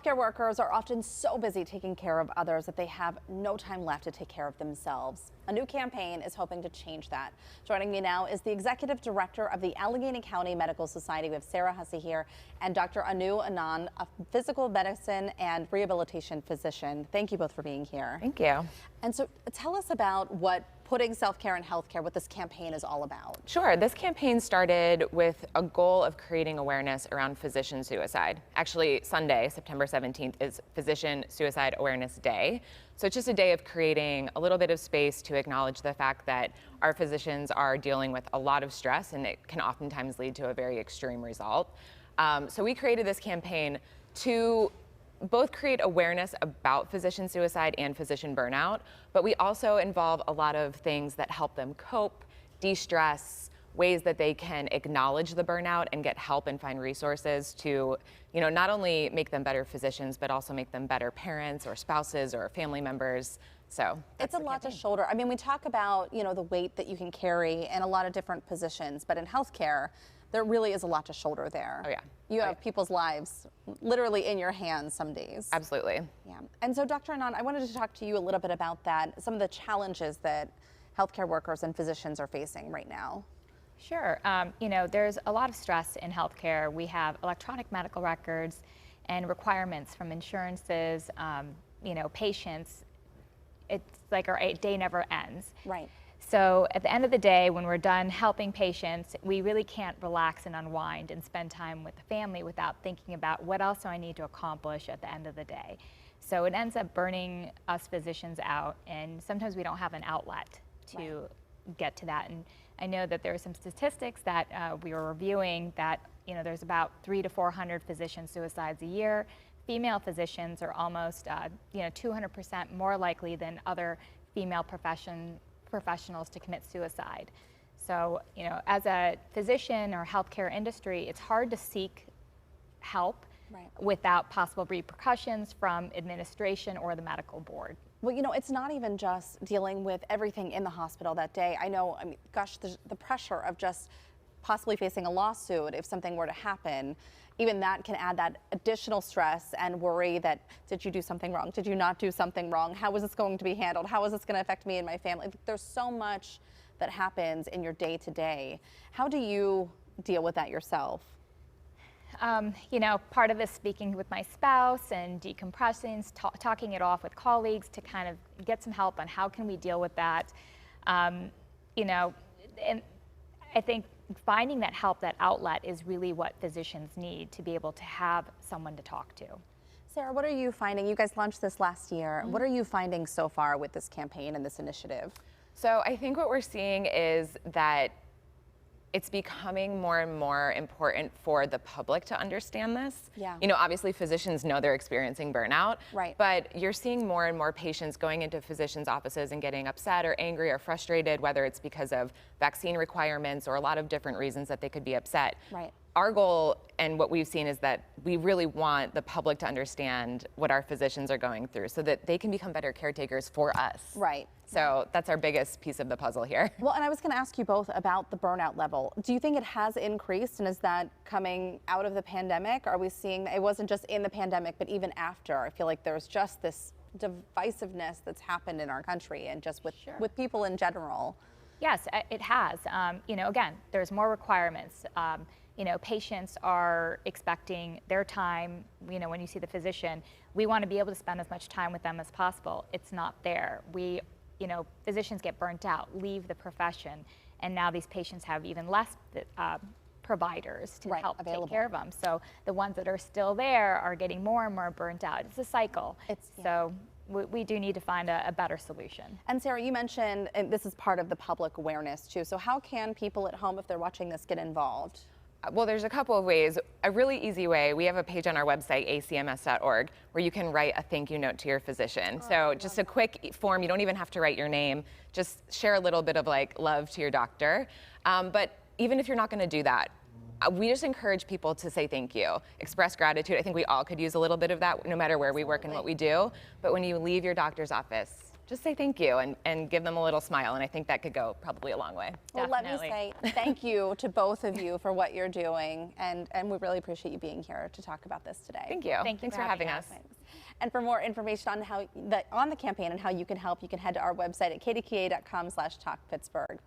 Healthcare workers are often so busy taking care of others that they have no time left to take care of themselves. A new campaign is hoping to change that. Joining me now is the executive director of the Allegheny County Medical Society. We have Sara Hussey here and Dr. Anand, a physical medicine and rehabilitation physician. Thank you both for being here. Thank you. And so tell us about what putting self-care in healthcare, what this campaign is all about. Sure. This campaign started with a goal of creating awareness around physician suicide. Actually, Sunday, September 17th, is Physician Suicide Awareness Day. So it's just a day of creating a little bit of space to acknowledge the fact that our physicians are dealing with a lot of stress, and it can oftentimes lead to a very extreme result. So we created this campaign to both create awareness about physician suicide and physician burnout, but we also involve a lot of things that help them cope, de-stress, ways that they can acknowledge the burnout and get help and find resources to, not only make them better physicians, but also make them better parents or spouses or family members. So it's a lot to shoulder. I mean, we talk about, the weight that you can carry in a lot of different positions, but in healthcare, there really is a lot to shoulder there. Oh, yeah. You have people's lives literally in your hands some days. Absolutely. Yeah. And so, Dr. Anand, I wanted to talk to you a little bit about that, some of the challenges that healthcare workers and physicians are facing right now. Sure. There's a lot of stress in healthcare. We have electronic medical records and requirements from insurances, patients. It's like our day never ends. Right. So at the end of the day, when we're done helping patients, we really can't relax and unwind and spend time with the family without thinking about what else do I need to accomplish at the end of the day. So it ends up burning us physicians out, and sometimes we don't have an outlet to get to that. And I know that there are some statistics that we were reviewing that there's about 300 to 400 physician suicides a year. Female physicians are almost 200% more likely than other female professionals to commit suicide. So, as a physician or healthcare industry, it's hard to seek help without possible repercussions from administration or the medical board. Well, it's not even just dealing with everything in the hospital that day. I know, gosh, the pressure of just possibly facing a lawsuit if something were to happen, even that can add that additional stress and worry that, did you do something wrong? Did you not do something wrong? How is this going to be handled? How is this going to affect me and my family? There's so much that happens in your day-to-day. How do you deal with that yourself? Part of this speaking with my spouse and decompressing, talking it off with colleagues to kind of get some help on how can we deal with that. And I think finding that help, that outlet, is really what physicians need to be able to have someone to talk to. Sara, what are you finding? You guys launched this last year. What are you finding so far with this campaign and this initiative? So I think what we're seeing is that it's becoming more and more important for the public to understand this. Yeah. Obviously physicians know they're experiencing burnout, right? But you're seeing more and more patients going into physicians' offices and getting upset or angry or frustrated, whether it's because of vaccine requirements or a lot of different reasons that they could be upset. Right. Our goal and what we've seen is that we really want the public to understand what our physicians are going through so that they can become better caretakers for us. Right. So that's our biggest piece of the puzzle here. Well, and I was going to ask you both about the burnout level. Do you think it has increased, and is that coming out of the pandemic? Are we seeing, it wasn't just in the pandemic, but even after? I feel like there's just this divisiveness that's happened in our country and just with people in general. Yes, it has. Again, there's more requirements. Patients are expecting their time, when you see the physician, we want to be able to spend as much time with them as possible. It's not there. Physicians get burnt out, leave the profession, and now these patients have even less providers to help take care of them. So the ones that are still there are getting more and more burnt out. It's a cycle. So we do need to find a better solution. And Sara, you mentioned, and this is part of the public awareness too, so how can people at home, if they're watching this, get involved? Well, there's a couple of ways. A really easy way, we have a page on our website, acms.org, where you can write a thank you note to your physician. So just a quick form, you don't even have to write your name, just share a little bit of love to your doctor. But even if you're not gonna do that, we just encourage people to say thank you, express gratitude. I think we all could use a little bit of that no matter where we work and what we do. But when you leave your doctor's office, just say thank you and give them a little smile. And I think that could go probably a long way. Well, let me Definitely. say thank you to both of you for what you're doing, and we really appreciate you being here to talk about this today. Thank you. Thank you Thanks for for having having us. Thanks. And for more information on on the campaign and how you can help, you can head to our website at kdka.com/talkpittsburgh.